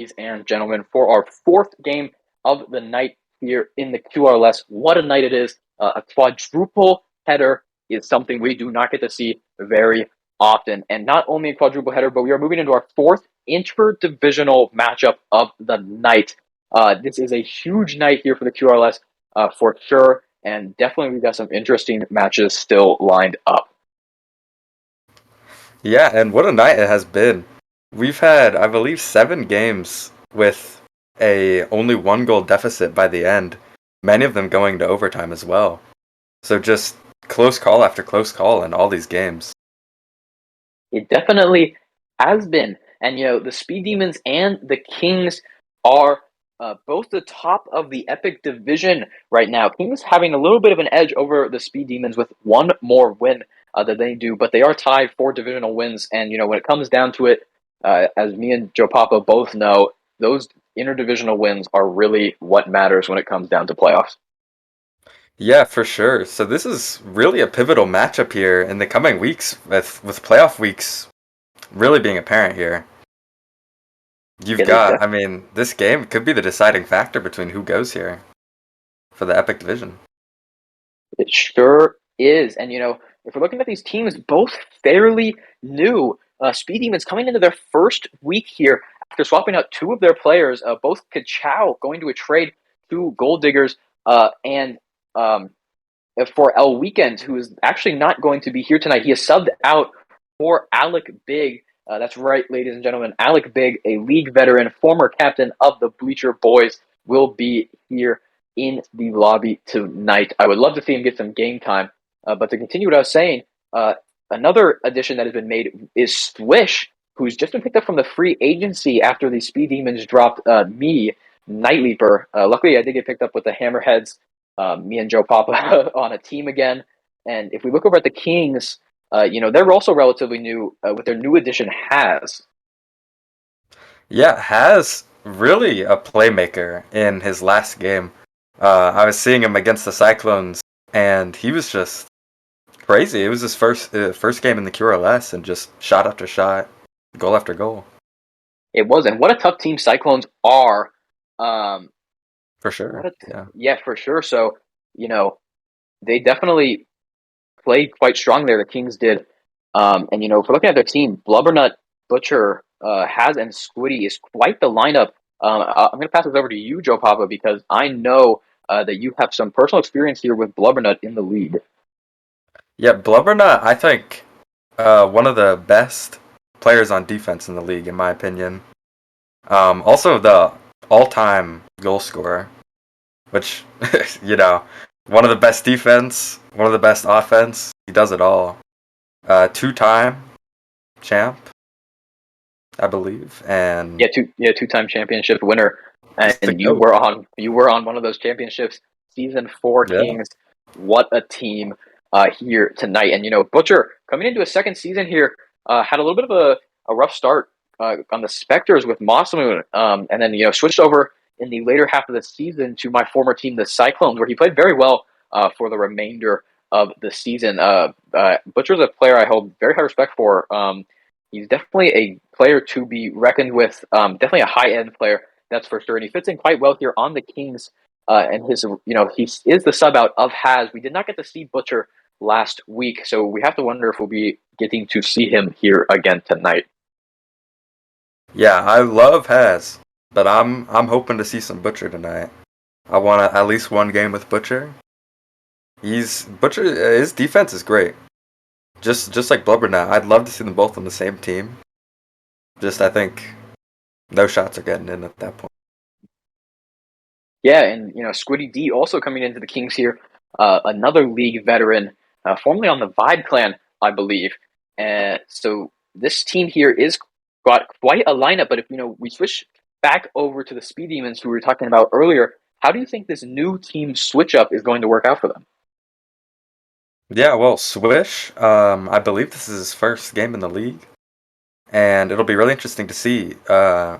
ladies and gentlemen, for our fourth game of the night here in the QRLS. What a night it is. A quadruple header is something we do not get to see very often. And not only a quadruple header, but we are moving into our fourth interdivisional matchup of the night. This is a huge night here for the QRLS for sure. And definitely we've got some interesting matches still lined up. Yeah, and what a night it has been. We've had, I believe, 7 games with a only 1 goal deficit by the end, many of them going to overtime as well. So just close call after close call in all these games. It definitely has been. And, the Speed Demons and the Kings are both the top of the Epic division right now. Kings having a little bit of an edge over the Speed Demons with one more win than they do, but they are tied for divisional wins. And, when it comes down to it, as me and Joe Papa both know, those interdivisional wins are really what matters when it comes down to playoffs. Yeah, for sure. So this is really a pivotal matchup here in the coming weeks with playoff weeks really being apparent here. You've It is got, I mean, this game could be the deciding factor between who goes here for the Epic Division. It sure is. And, if we're looking at these teams, both fairly new. Speed Demons coming into their first week here after swapping out two of their players, both Kachow going to a trade to Gold Diggers, and for El Weekend, who is actually not going to be here tonight. He is subbed out for Alec Big. That's right, ladies and gentlemen. Alec Big, a league veteran, former captain of the Bleacher Boys, will be here in the lobby tonight. I would love to see him get some game time. But to continue what I was saying, another addition that has been made is Swish, who's just been picked up from the free agency after the Speed Demons dropped me, Night Leaper. Luckily, I did get picked up with the Hammerheads, me and Joe Papa on a team again. And if we look over at the Kings, they're also relatively new with their new addition, Has. Yeah, Has really a playmaker in his last game. I was seeing him against the Cyclones, and he was just crazy. It was his first game in the QRLS, and just shot after shot, goal after goal. It was, and what a tough team Cyclones are. Um, For sure. Yeah. yeah, for sure. So, they definitely played quite strong there. The Kings did. And, if we're looking at their team, Blubbernut, Butcher, Has, and Squiddy is quite the lineup. I'm going to pass this over to you, Joe Papa, because I know that you have some personal experience here with Blubbernut in the league. Yeah, Blubbernut, I think, one of the best players on defense in the league, in my opinion. Also, the all-time goal scorer, which, one of the best defense, one of the best offense. He does it all. 2-time champ, I believe, and Two-time championship winner, and you were on one of those championships. Season 4 yeah, Kings. What a team here tonight. And Butcher coming into a second season here had a little bit of a rough start on the Spectres with Mossmoon, and then switched over in the later half of the season to my former team, the Cyclones, where he played very well for the remainder of the season. Butcher's a player I hold very high respect for. He's definitely a player to be reckoned with. Definitely a high-end player, that's for sure. And he fits in quite well here on the Kings. And his, he is the sub out of Has. We did not get to see Butcher last week, so we have to wonder if we'll be getting to see him here again tonight. yeah. I love Has, but I'm hoping to see some Butcher tonight. I want at least one game with Butcher. Butcher. His defense is great. Just like Blubbernut, I'd love to see them both on the same team. I think no shots are getting in at that point. Yeah, and Squiddy D also coming into the Kings here, another league veteran, formerly on the Vibe Clan, I believe. And so this team here is got quite a lineup. But if we switch back over to the Speed Demons, who we were talking about earlier, how do you think this new team switch up is going to work out for them? Yeah, well, Swish, I believe this is his first game in the league, and it'll be really interesting to see. I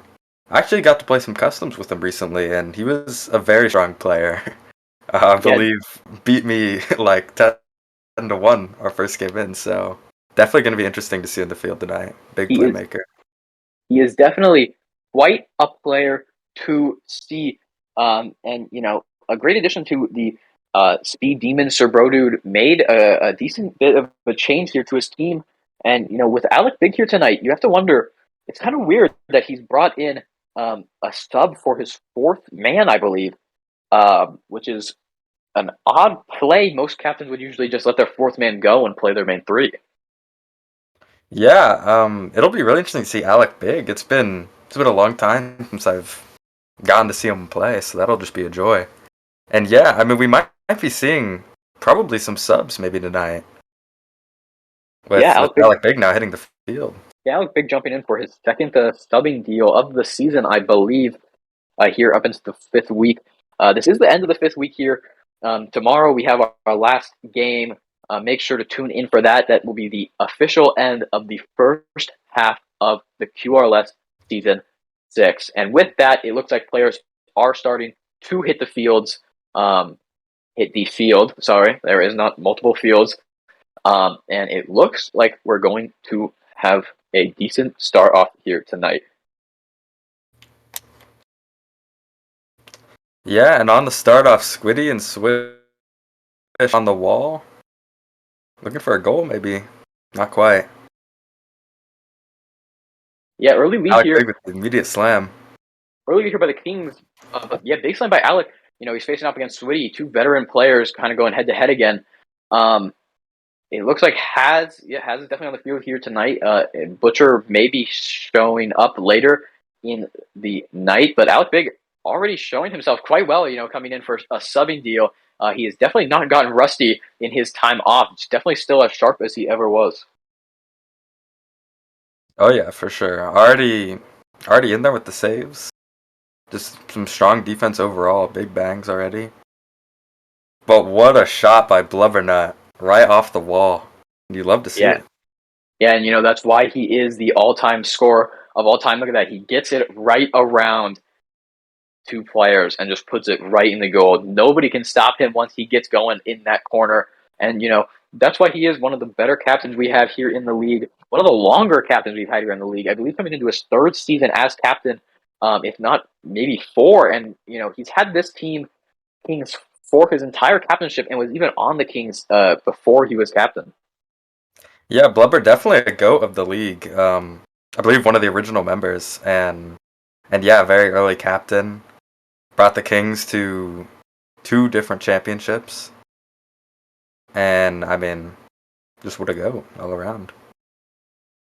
actually got to play some customs with him recently, and he was a very strong player. I Yeah, believe beat me like 10-1 our first game in, so definitely going to be interesting to see in the field tonight. Big he is playmaker. he is definitely quite a player to see. And a great addition to the Speed Demon. Sir Brodude made a decent bit of a change here to his team. And with Alec Big here tonight, you have to wonder. It's kind of weird that he's brought in a sub for his fourth man, I believe, which is an odd play. Most captains would usually just let their fourth man go and play their main three. Yeah, it'll be really interesting to see Alec Big. It's been a long time since I've gotten to see him play, so that'll just be a joy. And yeah, I mean, we might be seeing probably some subs maybe tonight Yeah, with Alec Big. Alec Big now hitting the field. Yeah, Alec Big jumping in for his second subbing deal of the season, I believe. Here up into the fifth week. This is the end of the fifth week here. Tomorrow we have our last game. Make sure to tune in for that. That will be the official end of the first half of the QRLS season 6. And with that, it looks like players are starting to hit the fields. Hit the field. Sorry, there is not multiple fields. And it looks like we're going to have a decent start off here tonight. Yeah, and on the start off, Squiddy and Swish on the wall. Looking for a goal, maybe. Not quite. Yeah, early lead Alec Big here. with the immediate slam. Early here by the Kings. But yeah, big slam by Alec. He's facing up against Switty, two veteran players kind of going head to head again. Um, it looks like Has is definitely on the field here tonight. Butcher may be showing up later in the night, but Alec Big already showing himself quite well, coming in for a subbing deal. He has definitely not gotten rusty in his time off. He's definitely still as sharp as he ever was. Oh yeah, for sure. Already in there with the saves. Just some strong defense overall. Big bangs already. But what a shot by Blubbernut. Right off the wall. You love to see Yeah, it. yeah, and that's why he is the all-time scorer of all time. Look at that. He gets it right around two players and just puts it right in the goal. Nobody can stop him once he gets going in that corner. And that's why he is one of the better captains we have here in the league. One of the longer captains we've had here in the league. I believe coming into his third season as captain, if not maybe four. And he's had this team Kings for his entire captainship and was even on the Kings before he was captain. Yeah, Blubber definitely a goat of the league. I believe one of the original members, and yeah, very early captain. Brought the Kings to two different championships, and I mean, just what a goat all around.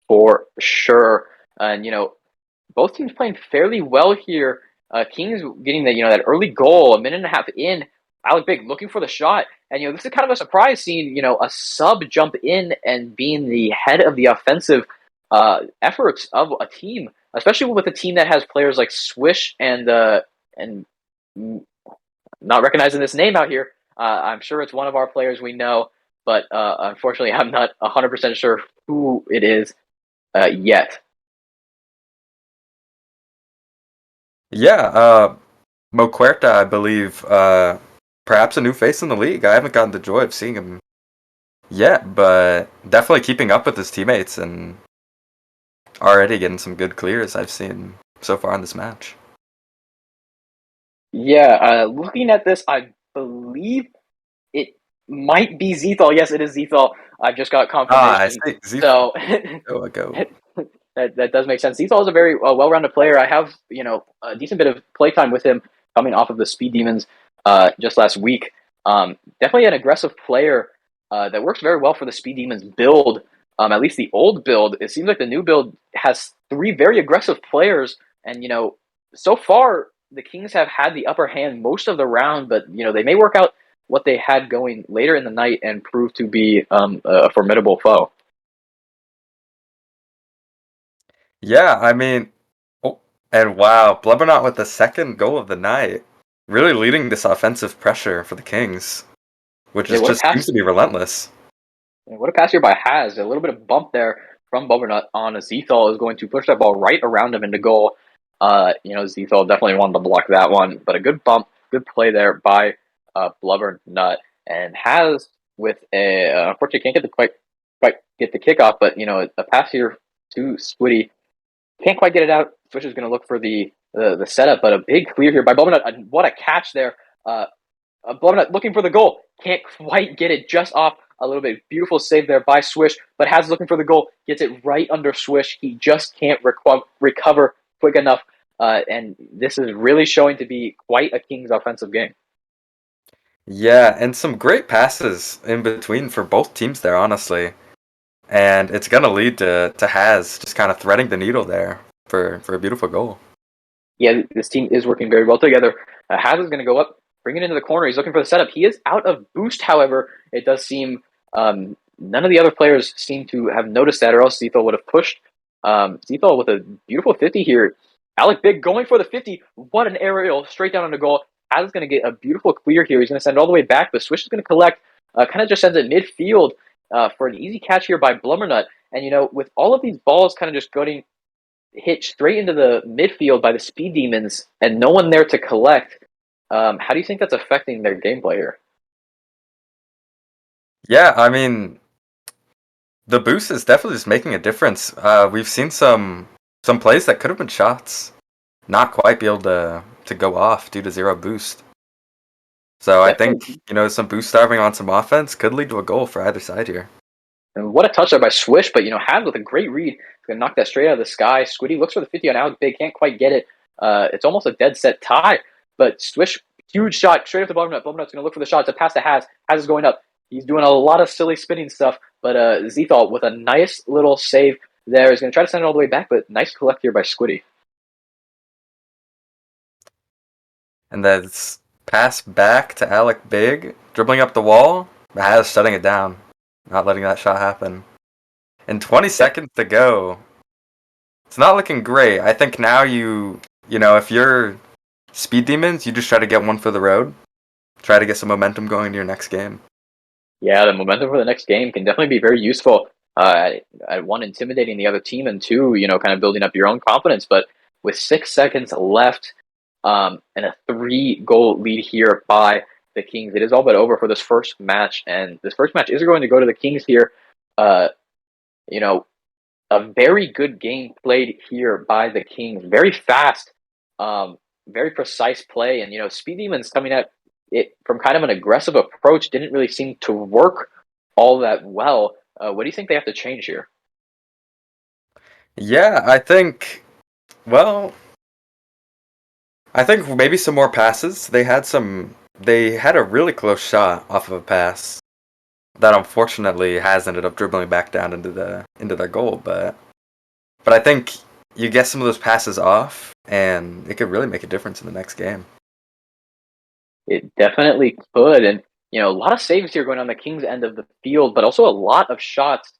For sure. And both teams playing fairly well here. Kings getting that early goal, a minute and a half in. Alec Big looking for the shot, and this is kind of a surprise seeing a sub jump in and being the head of the offensive efforts of a team, especially with a team that has players like Swish and not recognizing this name out here. I'm sure it's one of our players we know, but unfortunately, I'm not 100% sure who it is yet. Yeah, Moquerta, I believe, perhaps a new face in the league. I haven't gotten the joy of seeing him yet, but definitely keeping up with his teammates and already getting some good clears I've seen so far in this match. Yeah, looking at this, I believe it might be Zethal. Yes, it is Zethal. I've just got Ah, I confirmation. see. So Go a go. that does make sense. Zethal is a very well-rounded player. I have a decent bit of playtime with him coming off of the Speed Demons just last week. Definitely an aggressive player that works very well for the Speed Demons build. At least the old build. It seems like the new build has three very aggressive players, and so far the Kings have had the upper hand most of the round, but they may work out what they had going later in the night and prove to be a formidable foe. Yeah, I mean, oh, and wow, Blubberknot with the second goal of the night, really leading this offensive pressure for the Kings, which Yeah, is just seems to be relentless. what a pass here by Has. A little bit of bump there from Bubbernut on Zethal is going to push that ball right around him into goal. Zethal definitely wanted to block that one, but a good bump, good play there by Bubbernut. And Has with unfortunately can't get the quite get the kickoff, but a pass here to Squiddy can't quite get it out Swish is going to look for the setup, but a big clear here by Blubbernut. What a catch there. Blubbernut looking for the goal. Can't quite get it, just off a little bit. Beautiful save there by Swish, but has looking for the goal. Gets it right under Swish. He just can't recover quick enough. And this is really showing to be quite a Kings offensive game. Yeah, and some great passes in between for both teams there, honestly. And it's gonna lead to Haz just kind of threading the needle there for a beautiful goal. Yeah, this team is working very well together. Haz is going to go up, bring it into the corner. He's looking for the setup. He is out of boost, however. It does seem none of the other players seem to have noticed that, or else Zethal would have pushed. Zethal with a beautiful 50 here. Alec Big going for the 50. What an aerial straight down on the goal. Haz is going to get a beautiful clear here. He's going to send it all the way back, but Swish is going to collect. Kind of just sends it midfield for an easy catch here by Blubbernut. And, with all of these balls kind of just going hit straight into the midfield by the Speed Demons and no one there to collect, how do you think that's affecting their gameplay here? Yeah, I mean, the boost is definitely just making a difference. We've seen some plays that could have been shots, not quite be able to go off due to zero boost. So I think, Definitely. some boost starving on some offense could lead to a goal for either side here. And what a touch there by Swish, but Haz with a great read. He's gonna knock that straight out of the sky. Squiddy looks for the 50 on Alec Big, can't quite get it. It's almost a dead set tie, but Swish, huge shot straight off the Blubbernut. Blubbernut's gonna look for the shot. It's a pass to Haz. Haz is going up. He's doing a lot of silly spinning stuff, but Zethal with a nice little save there is gonna try to send it all the way back, but nice collect here by Squiddy. And that's pass back to Alec Big, dribbling up the wall, but Haz shutting it down, not letting that shot happen. And 20 seconds to go. It's not looking great. I think now if you're Speed Demons, you just try to get one for the road. Try to get some momentum going into your next game. Yeah, the momentum for the next game can definitely be very useful. At one, intimidating the other team, and two, kind of building up your own confidence. But with 6 seconds left, and a 3-goal lead here by the Kings, it is all but over for this first match. And this first match is going to go to the Kings here. You know, a very good game played here by the Kings. Very fast, very precise play, and Speed Demons coming at it from kind of an aggressive approach didn't really seem to work all that well. What do you think they have to change here? Yeah, I think maybe some more passes. They had a really close shot off of a pass that unfortunately has ended up dribbling back down into their goal, but I think you get some of those passes off and it could really make a difference in the next game. It definitely could, and a lot of saves here going on the Kings end of the field, but also a lot of shots.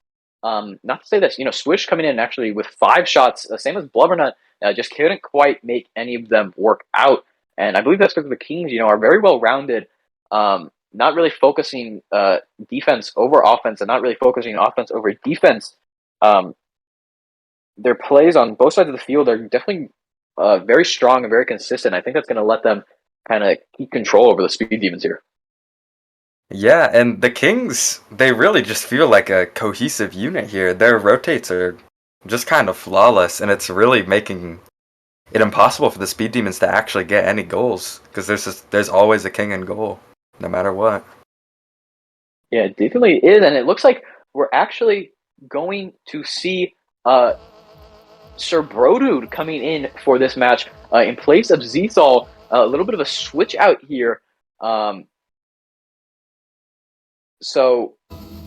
Not to say this, Swish coming in actually with 5 shots, same as Blubbernut, just couldn't quite make any of them work out. And I believe that's because the Kings, are very well rounded, not really focusing defense over offense, and not really focusing offense over defense. Their plays on both sides of the field are definitely very strong and very consistent. I think that's going to let them kind of keep control over the Speed Demons here. Yeah, and the Kings, they really just feel like a cohesive unit here. Their rotates are just kind of flawless, and it's really making it impossible for the Speed Demons to actually get any goals because there's always a king in goal, no matter what. Yeah, it definitely is, and it looks like we're actually going to see Sir Brodude coming in for this match in place of Zethal. A little bit of a switch out here. So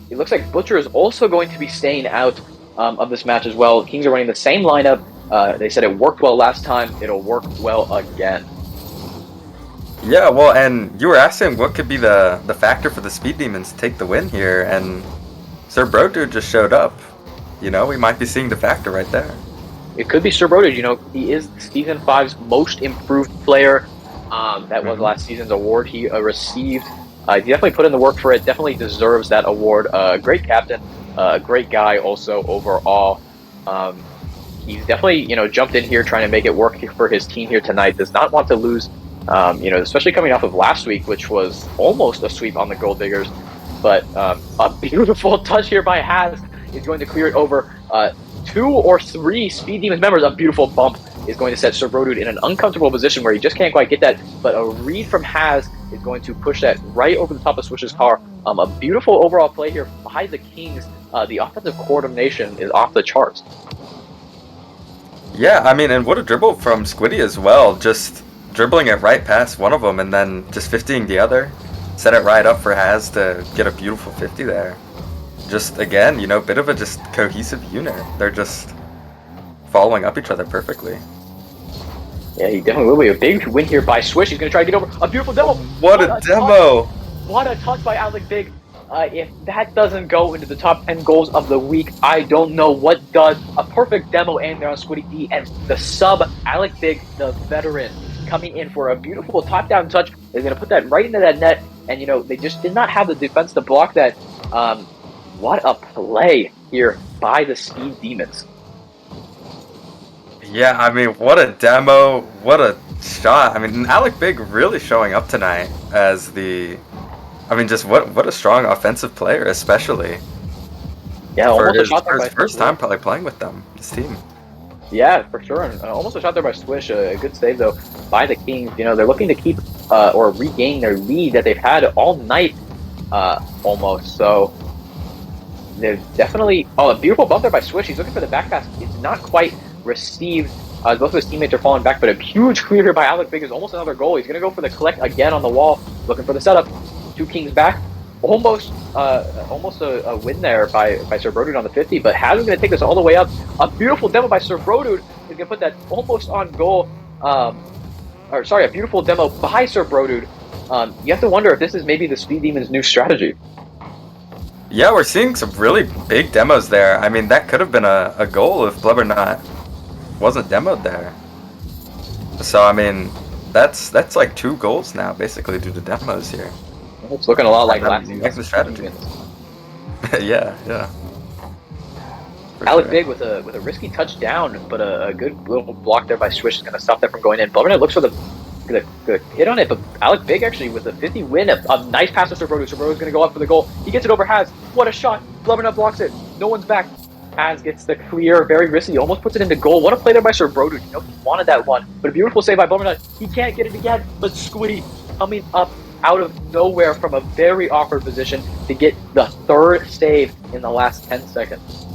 it looks like Butcher is also going to be staying out of this match as well. Kings are running the same lineup. They said it worked well last time. It'll work well again. Yeah, well, and you were asking what could be the factor for the Speed Demons to take the win here, and Sir Brodude just showed up. We might be seeing the factor right there. It could be Sir Brodude. He is Season 5's most improved player. That was last season's award he received. He definitely put in the work for it. Definitely deserves that award. Great captain. Great guy also overall. He's definitely, jumped in here trying to make it work for his team here tonight. Does not want to lose, especially coming off of last week, which was almost a sweep on the Gold Diggers. But a beautiful touch here by Haz is going to clear it over 2 or 3 Speed Demons members. A beautiful bump is going to set Sir Brodud in an uncomfortable position where he just can't quite get that. But a read from Haz is going to push that right over the top of Swish's car. A beautiful overall play here by the Kings. The offensive coordination is off the charts. Yeah, I mean, and what a dribble from Squiddy as well. Just dribbling it right past one of them and then just 50ing the other. Set it right up for Haz to get a beautiful 50 there. Just, again, you know, bit of a just cohesive unit. They're just following up each other perfectly. Yeah, he definitely will be. A big win here by Swish. He's going to try to get over. A beautiful demo. What a demo! What a touch by Alec Big. If that doesn't go into the top 10 goals of the week, I don't know what does. A perfect demo aimed there on Squiddy D, and the sub, Alec Big, the veteran, coming in for a beautiful top-down touch. They're going to put that right into that net, and, you know, they just did not have the defense to block that. What a play here by the Speed Demons. Yeah, I mean, what a demo, what a shot. I mean, Alec Big really showing up tonight as the... I mean, just what a strong offensive player, especially. Yeah, almost a shot there for by his first time probably playing with them, this team. Yeah, for sure. And almost a shot there by Swish. A good save, though, by the Kings. You know, they're looking to keep or regain their lead that they've had all night, almost. So they're definitely... Oh, a beautiful bump there by Swish. He's looking for the back pass. It's not quite received. Both of his teammates are falling back, but a huge clear here by Alec Big is almost another goal. He's going to go for the collect again on the wall, looking for the setup. Two Kings back. Almost a win there by Sir Brodud on the 50, but Haz is going to take this all the way up. A beautiful demo by Sir Brodud is going to put that almost on goal. A beautiful demo by Sir Brodud. You have to wonder if this is maybe the Speed Demons' new strategy. Yeah, we're seeing some really big demos there. I mean, that could have been a goal if Blubberknot wasn't demoed there. So, I mean, that's like 2 goals now, basically, due to demos here. It's looking a lot like last season. Strategy. yeah. For Alec sure. Big with a risky touchdown, but a good little block there by Swish is going to stop that from going in. Blubberknot looks for the hit on it, but Alec Big actually with a 50 win, a nice pass to Sir Brodud. Sir Brodud is going to go up for the goal. He gets it over Haz. What a shot! Blubberknot blocks it. No one's back. Haz gets the clear, very risky, almost puts it into goal. What a play there by Sir Brodud. You know, he wanted that one, but a beautiful save by Blubberknot. He can't get it again, but Squiddy coming up out of nowhere from a very awkward position to get the 3rd save in the last 10 seconds.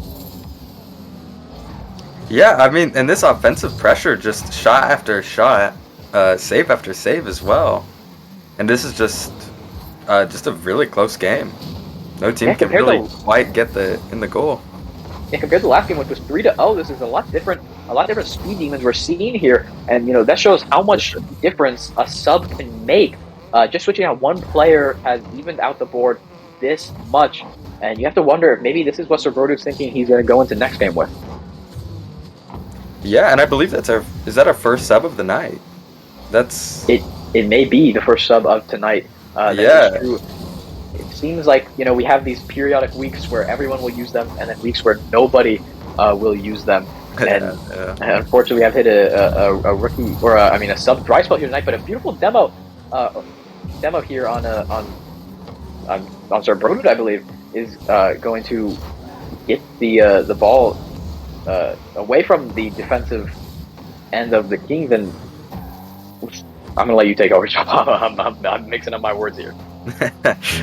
Yeah, I mean, and this offensive pressure, just shot after shot, save after save as well. And this is just a really close game. No team can really quite get in the goal. Yeah, compared to the last game, which was 3-0, this is a lot different Speed Demons we're seeing here. And, you know, that shows how much difference a sub can make. Just switching out one player has evened out the board this much, and you have to wonder if maybe this is what Sir Brodud's thinking he's going to go into next game with. Yeah, and I believe is that our first sub of the night? It may be the first sub of tonight. Yeah. It seems like, you know, we have these periodic weeks where everyone will use them, and then weeks where nobody will use them. And unfortunately, we have hit a rookie or a sub dry spell here tonight, but a beautiful demo here on Sir Brodud, I believe, is going to get the ball away from the defensive end of the Kings, and I'm gonna let you take over, Chop. I'm mixing up my words here.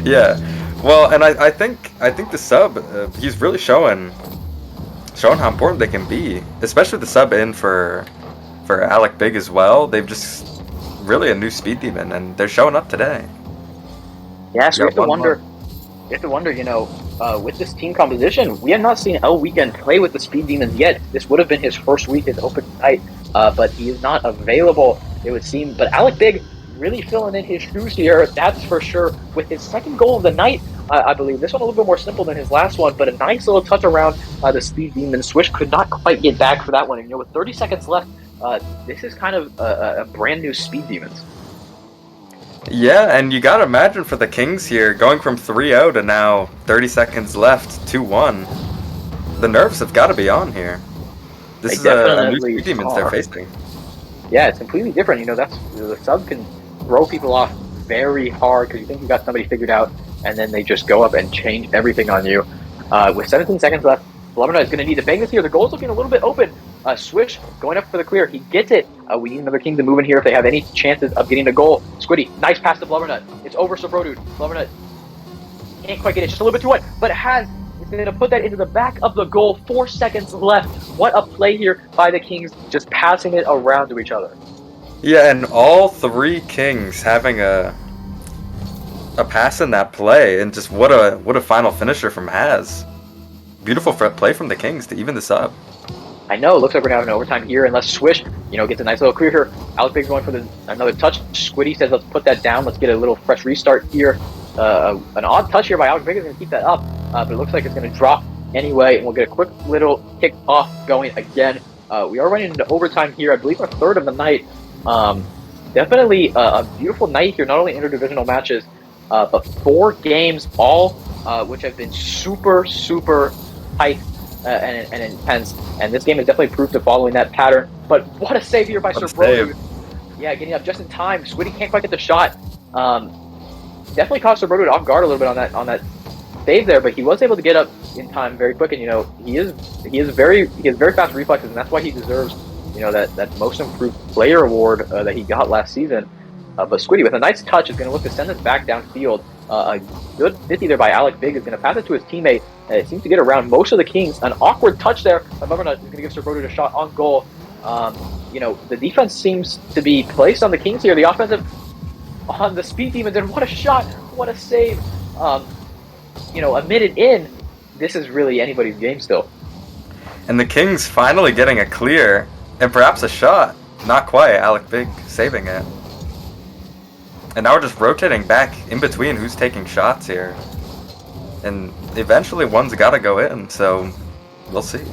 Yeah, well, and I think the sub he's really showing how important they can be, especially the sub in for Alec Big as well. They've just really a new Speed Demon, and they're showing up today. Yeah, so we have to wonder, you know, with this team composition, we have not seen El Weekend play with the Speed Demons yet. This would have been his first week at open night, but he is not available, it would seem. But Alec Big really filling in his shoes here, that's for sure, with his 2nd goal of the night, I believe. This one a little bit more simple than his last one, but a nice little touch around the Speed Demon. Swish could not quite get back for that one, and, you know, with 30 seconds left, this is kind of a brand new Speed Demons. Yeah, and you gotta imagine for the Kings here, going from 3-0 to now 30 seconds left, 2-1, the nerves have got to be on here. This is a new Speed Demons they're facing. Yeah, it's completely different. You know, the sub can throw people off very hard because you think you got somebody figured out, and then they just go up and change everything on you. With 17 seconds left, Blubberknot is going to need to bang this here. The goal's looking a little bit open. Swish going up for the clear. He gets it. We need another king to move in here if they have any chances of getting a goal. Squiddy, nice pass to Blubbernut. It's over Sobrodude. Blubbernut can't quite get it. Just a little bit too wide. But is going to put that into the back of the goal. 4 seconds left. What a play here by the Kings, just passing it around to each other. Yeah, and all three Kings having a pass in that play, and just what a final finisher from Haz. Beautiful play from the Kings to even this up. I know, it looks like we're going to have an overtime here, unless Swish, gets a nice little clear here. Alex Big's going for another touch. Squiddy says, let's put that down. Let's get a little fresh restart here. An odd touch here by Alex Big is going to keep that up, but it looks like it's going to drop anyway, and we'll get a quick little kick off going again. We are running into overtime here, I believe our third of the night. Definitely a beautiful night here, not only interdivisional matches, but 4 games all, which have been super, super tight and intense. And this game is definitely proof to following that pattern. But what a save here by Sir Brodu. Yeah, getting up just in time. Squiddy can't quite get the shot. Definitely caught Sir Brodu off guard a little bit on that save there, but he was able to get up in time very quick. And he has very fast reflexes, and that's why he deserves that most improved player award that he got last season. But Squiddy, with a nice touch, is going to look to send this back downfield. A good 50 there by Alec Big is going to pass it to his teammate. It seems to get around most of the Kings. An awkward touch there. Blubbernut is going to give Sir Brodu a shot on goal. The defense seems to be placed on the Kings here. The offensive on the Speed Demons, and what a shot! What a save! A minute in, this is really anybody's game still. And the Kings finally getting a clear, and perhaps a shot. Not quite. Alec Big saving it. And now we're just rotating back in between who's taking shots here. And eventually one's got to go in, so we'll see.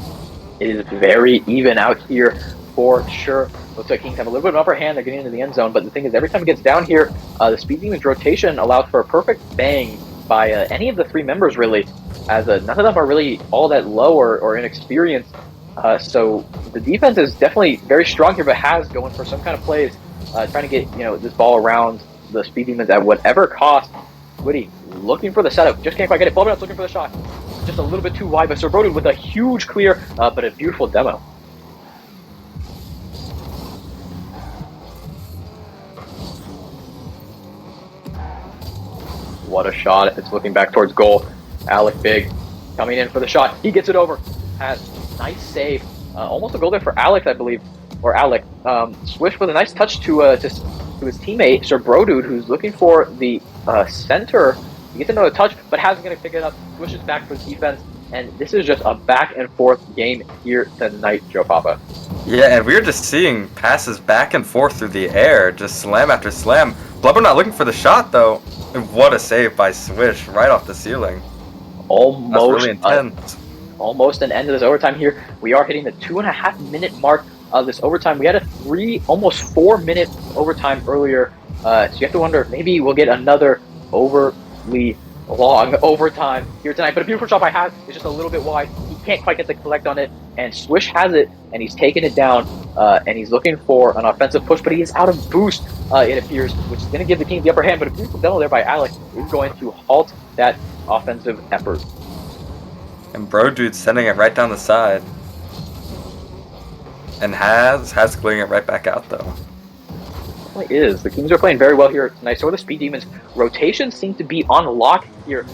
It is very even out here for sure. Looks like Kings have a little bit of an upper hand. They're getting into the end zone, but the thing is, every time it gets down here, the Speed Demons rotation allows for a perfect bang by any of the 3 members, really, as none of them are really all that low or inexperienced. So the defense is definitely very strong here, but has going for some kind of plays, trying to get this ball around the Speed Demons at whatever cost. Witty looking for the setup, just can't quite get it. Blubbernut's looking for the shot, just a little bit too wide, but Sir Brodu with a huge clear, but a beautiful demo. What a shot. It's looking back towards goal. Alec Big coming in for the shot. He gets it over. Has nice save. Almost a goal there for Alex, I believe. Or Alec. Swish with a nice touch to his teammate, Sir Brodude, who's looking for the center. He gets another touch, but hasn't going to pick it up. Swishes back for the defense. And this is just a back and forth game here tonight, Joe Papa. Yeah, and we're just seeing passes back and forth through the air, just slam after slam. Blubber not looking for the shot, though. And what a save by Swish, right off the ceiling. Almost. That's really intense. Almost an end of this overtime here. We are hitting the 2.5-minute mark of this overtime. We had a almost 4-minute overtime earlier. So you have to wonder, maybe we'll get another overly long overtime here tonight. But a beautiful shot by Haz is just a little bit wide. He can't quite get the collect on it. And Swish has it, and he's taking it down. And he's looking for an offensive push, but he is out of boost, it appears, which is going to give the Kings the upper hand. But a beautiful demo there by Alex is going to halt that offensive effort. And Bro Dude's sending it right down the side. And Haz clearing it right back out, though. It is. The Kings are playing very well here tonight. So are the Speed Demons. Rotations seem to be on lock here.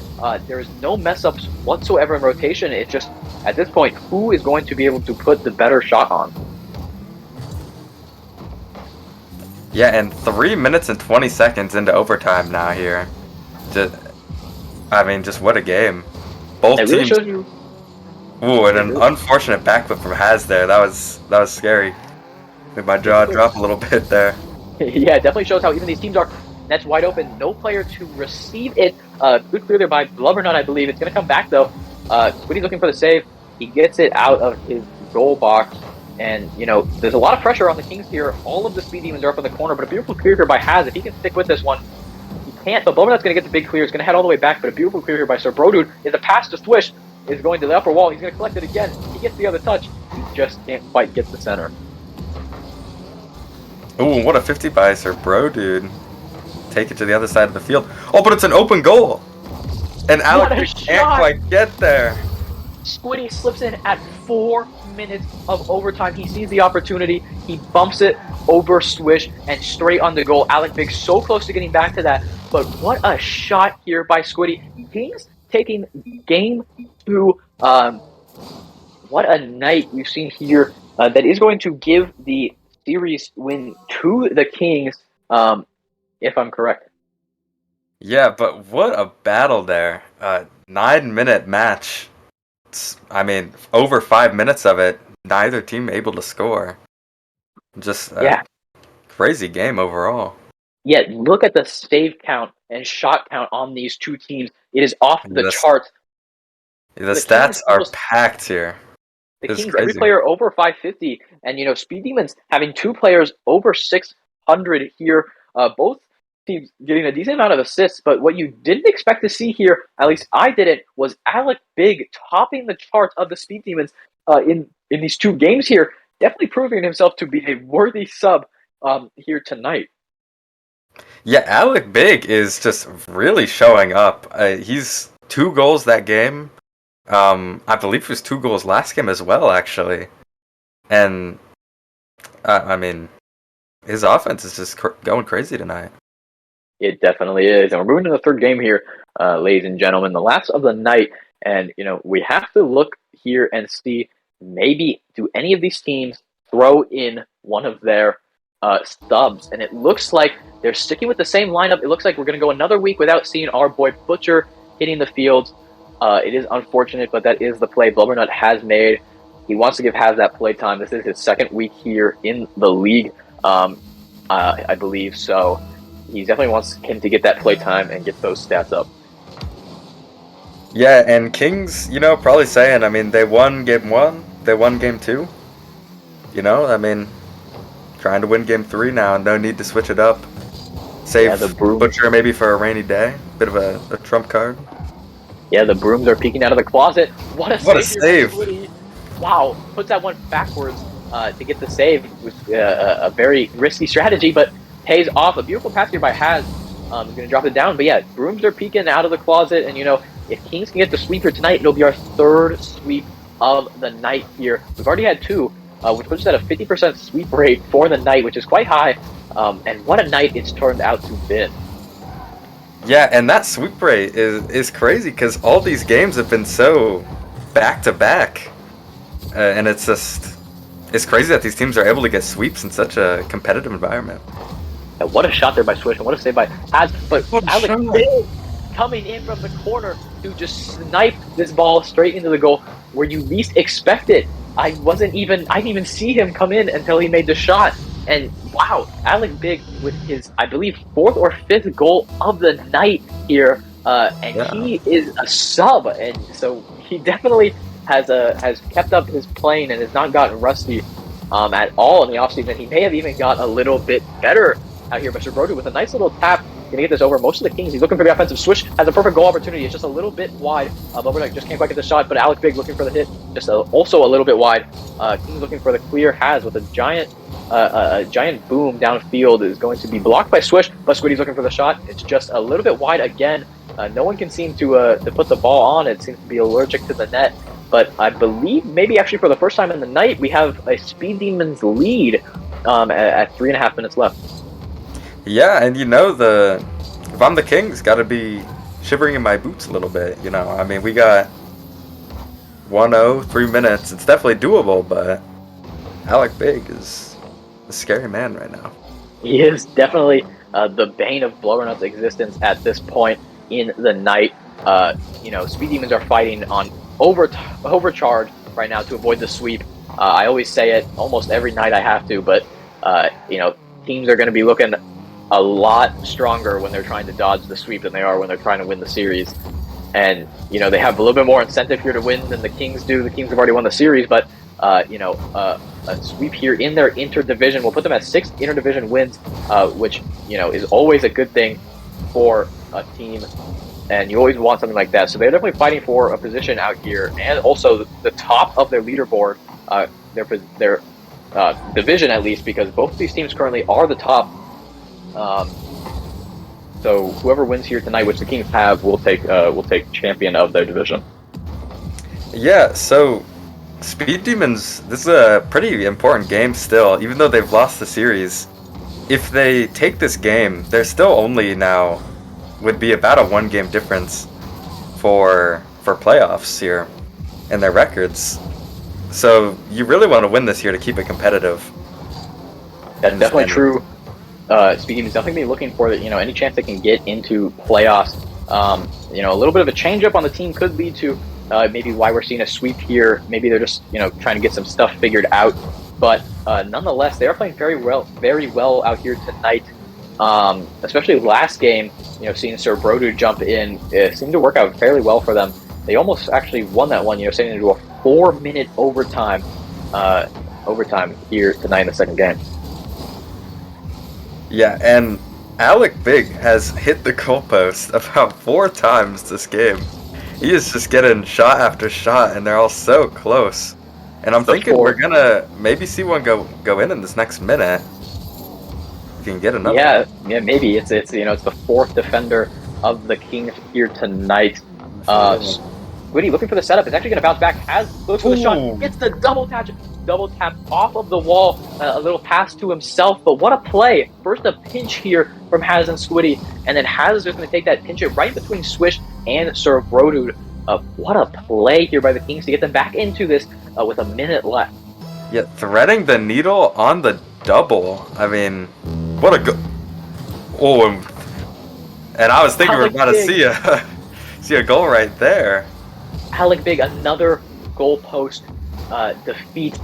There is no mess-ups whatsoever in rotation. It's just, at this point, who is going to be able to put the better shot on? Yeah, and 3 minutes and 20 seconds into overtime now here. Just what a game. Both it really teams. Shows you. Ooh, and an unfortunate backflip from Haz there. That was scary. Made my jaw drop a little bit there. Yeah, it definitely shows how even these teams are. That's wide open. No player to receive it. Good clear there by Blubbernut, I believe. It's going to come back, though. Squiddy's looking for the save. He gets it out of his goal box. And, there's a lot of pressure on the Kings here. All of the Speed Demons are up in the corner, but a beautiful clear here by Haz. If he can stick with this one, he can't. But Blubbernut's going to get the big clear. It's going to head all the way back, but a beautiful clear here by Sir Brodude is a pass to Swish. Is going to the upper wall. He's going to collect it again. He gets the other touch. He just can't quite get the center. Ooh, what a 50 by Sir Bro Dude. Take it to the other side of the field. Oh, but it's an open goal. And Alex can't quite get there. Squiddy slips in at 4 minutes of overtime. He sees the opportunity. He bumps it over Swish and straight on the goal. Alec Big so close to getting back to that. But what a shot here by Squiddy. Kings taking game two. What a night we've seen here. That is going to give the series win to the Kings, if I'm correct. Yeah, but what a battle there. 9-minute match. I mean, over 5 minutes of it, neither team able to score. Just a Yeah. crazy game overall. Yet look at the save count and shot count on these two teams. It is off the The, charts. the The stats Kings are almost packed here. the It's Kings every crazy. player over 550, and Speed Demons having two players over 600 here. Both teams getting a decent amount of assists, but what you didn't expect to see here, at least I didn't, was Alec Big topping the charts of the Speed Demons in these two games here. Definitely proving himself to be a worthy sub here tonight. Yeah, Alec Big is just really showing up. He's 2 goals that game. I believe it was 2 goals last game as well, actually. And I mean, his offense is just going crazy tonight. It definitely is. And we're moving to the third game here, ladies and gentlemen, the last of the night. And, we have to look here and see maybe do any of these teams throw in one of their subs. And it looks like they're sticking with the same lineup. It looks like we're going to go another week without seeing our boy Butcher hitting the field. It is unfortunate, but that is the play Blubbernut has made. He wants to give Haz that play time. This is his second week here in the league, I believe. So he definitely wants him to get that play time and get those stats up. Yeah, and Kings, probably saying, I mean, they won game 1, they won game 2. I mean, trying to win game 3 now, no need to switch it up. Save the Brooms. Butcher maybe for a rainy day, bit of a trump card. Yeah, the Brooms are peeking out of the closet. What a save! Wow, puts that one backwards to get the save. It was a very risky strategy, but pays off. A beautiful pass here by Haz. He's going to drop it down. But yeah, Brooms are peeking out of the closet. And, if Kings can get the sweep here tonight, it'll be our third sweep of the night here. We've already had two, which puts us at a 50% sweep rate for the night, which is quite high. And what a night it's turned out to be. Yeah, and that sweep rate is crazy because all these games have been so back-to-back. And it's crazy that these teams are able to get sweeps in such a competitive environment. And what a shot there by Swish, and what a save by Haz. But Alex Big coming in from the corner to just snipe this ball straight into the goal where you least expect it. I didn't even see him come in until he made the shot. And wow, Alec Big with his, I believe, 4th or 5th goal of the night here. He is a sub, and so he definitely has kept up his playing and has not gotten rusty at all in the offseason. He may have even got a little bit better out here. Mr. Brody with a nice little tap, gonna get this over. Most of the Kings, he's looking for the offensive swish, has a perfect goal opportunity. It's just a little bit wide. Blubbernut just can't quite get the shot, but Alec Big looking for the hit, just also a little bit wide. Kings looking for the clear. Haz with a giant boom downfield is going to be blocked by Swish, but Squiddy's looking for the shot. It's just a little bit wide again. No one can seem to put the ball on. It seems to be allergic to the net. But I believe maybe actually for the first time in the night, we have a Speed Demons lead at 3.5 minutes left. Yeah, and if I'm the Kings, got to be shivering in my boots a little bit. I mean, we got 1-0, 3 minutes. It's definitely doable, but Alec Big is a scary man right now. He is definitely the bane of Blubbernut's existence at this point in the night. Speed Demons are fighting on overcharge right now to avoid the sweep. I always say it almost every night I have to, but teams are going to be looking a lot stronger when they're trying to dodge the sweep than they are when they're trying to win the series. And they have a little bit more incentive here to win than the Kings do. The Kings have already won the series, but a sweep here in their interdivision will put them at 6 interdivision wins, which is always a good thing for a team. And you always want something like that. So they're definitely fighting for a position out here, and also the top of their leaderboard, their division at least, because both of these teams currently are the top. So whoever wins here tonight, which the Kings have, will take champion of their division. Yeah. So Speed Demons, this is a pretty important game still, even though they've lost the series. If they take this game, they're still only now would be about a 1 game difference for playoffs here in their records. So you really want to win this year to keep it competitive That's in the definitely standings. true. Speaking is definitely looking for any chance they can get into playoffs. A little bit of a change up on the team could lead to maybe why we're seeing a sweep here. Maybe they're just trying to get some stuff figured out. But nonetheless, they are playing very well out here tonight. Especially last game, seeing Sir Brodu jump in, it seemed to work out fairly well for them. They almost actually won that one, sending into a 4-minute overtime here tonight in the second game. Yeah, and Alec Big has hit the goalpost about 4 times this game. He is just getting shot after shot, and they're all so close. And I'm The thinking we're fourth. gonna maybe see one go in this next minute. If you can get another one. Yeah, maybe it's the fourth defender of the Kings here tonight. Yeah. Squiddy looking for the setup. Is actually going to bounce back. Has goes for the shot. Ooh. Gets the double tap off of the wall. A little pass to himself. But what a play! First a pinch here from Haz and Squiddy, and then Haz is just going to take that pinch it right between Swish and Sir Brodud. What a play here by the Kings to get them back into this with a minute left. Yeah, threading the needle on the double. I mean, what a go! Oh, and I was thinking we were Alec about to Big. see a see a goal right there. Alec Big, another goalpost defeat,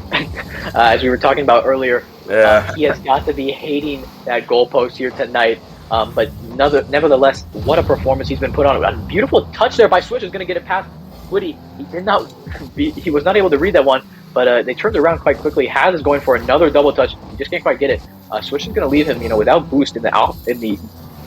as we were talking about earlier. Yeah. He has got to be hating that goalpost here tonight. But nevertheless, what a performance he's been put on. A beautiful touch there by Switch is going to get it past Woody. He was not able to read that one, but they turned around quite quickly. Haz is going for another double touch. He just can't quite get it. Switch is going to leave him, without boost in the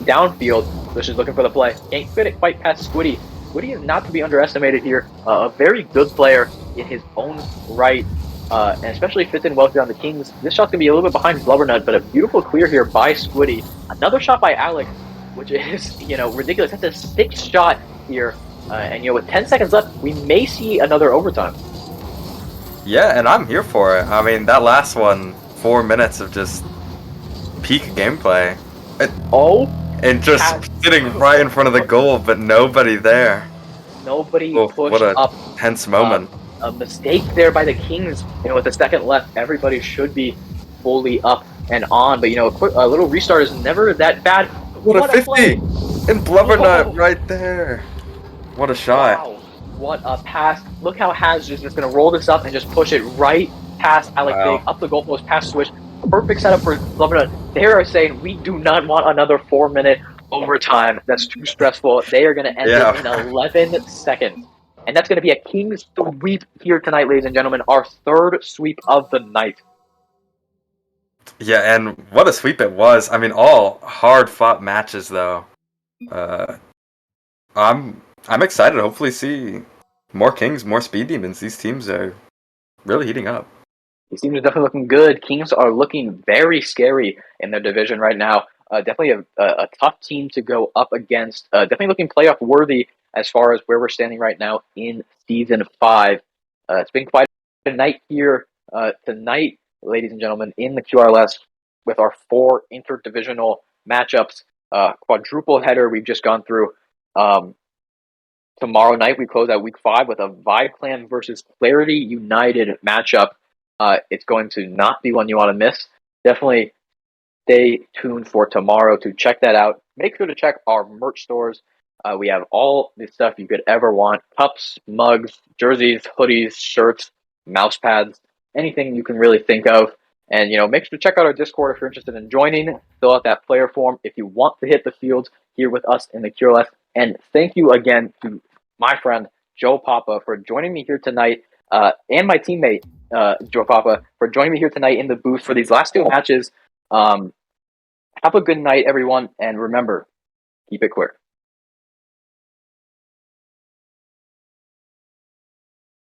downfield. Switch is looking for the play. Can't get it quite past Squiddy. Squiddy is not to be underestimated here. A very good player in his own right, and especially fits in well here on the Kings. This shot's going to be a little bit behind Blubbernut, but a beautiful clear here by Squiddy. Another shot by Alex, which is, ridiculous. That's a 6th shot here. And, with 10 seconds left, we may see another overtime. Yeah, and I'm here for it. I mean, that last one, 4 minutes of just peak gameplay. Oh, And just sitting right in front of the goal, but nobody there. Nobody Oh, pushed what a up. tense moment. A mistake there by the Kings. With a second left, everybody should be fully up and on. But a little restart is never that bad. What a 50! Play. And Blubbernut right there. What a shot. Wow, what a pass. Look how Haz is just going to roll this up and just push it right past Alec Wow. Big, up the goalpost, past Swish. Perfect setup for Blubbernut. They are saying, we do not want another 4-minute overtime. That's too stressful. They are going to end it in 11 seconds. And that's going to be a Kings sweep here tonight, ladies and gentlemen. Our third sweep of the night. Yeah, and what a sweep it was. I mean, all hard-fought matches, though. I'm excited to hopefully see more Kings, more Speed Demons. These teams are really heating up. These teams are definitely looking good. Kings are looking very scary in their division right now. Definitely a tough team to go up against. Definitely looking playoff worthy as far as where we're standing right now in Season 5. It's been quite a night here tonight, ladies and gentlemen, in the QRLS with our 4 interdivisional matchups. Quadruple header we've just gone through. Tomorrow night we close out Week 5 with a Vibe Clan versus Clarity United matchup. It's going to not be one you want to miss. Definitely stay tuned for tomorrow to check that out. Make sure to check our merch stores. We have all the stuff you could ever want. Cups, mugs, jerseys, hoodies, shirts, mouse pads, anything you can really think of. And, make sure to check out our Discord if you're interested in joining. Fill out that player form if you want to hit the fields here with us in the QRLS. And thank you again to my friend, Joe Papa, for joining me here tonight, and my teammate, Joe Papa, for joining me here tonight in the booth for these last 2 matches. Have a good night, everyone, and remember, keep it clear.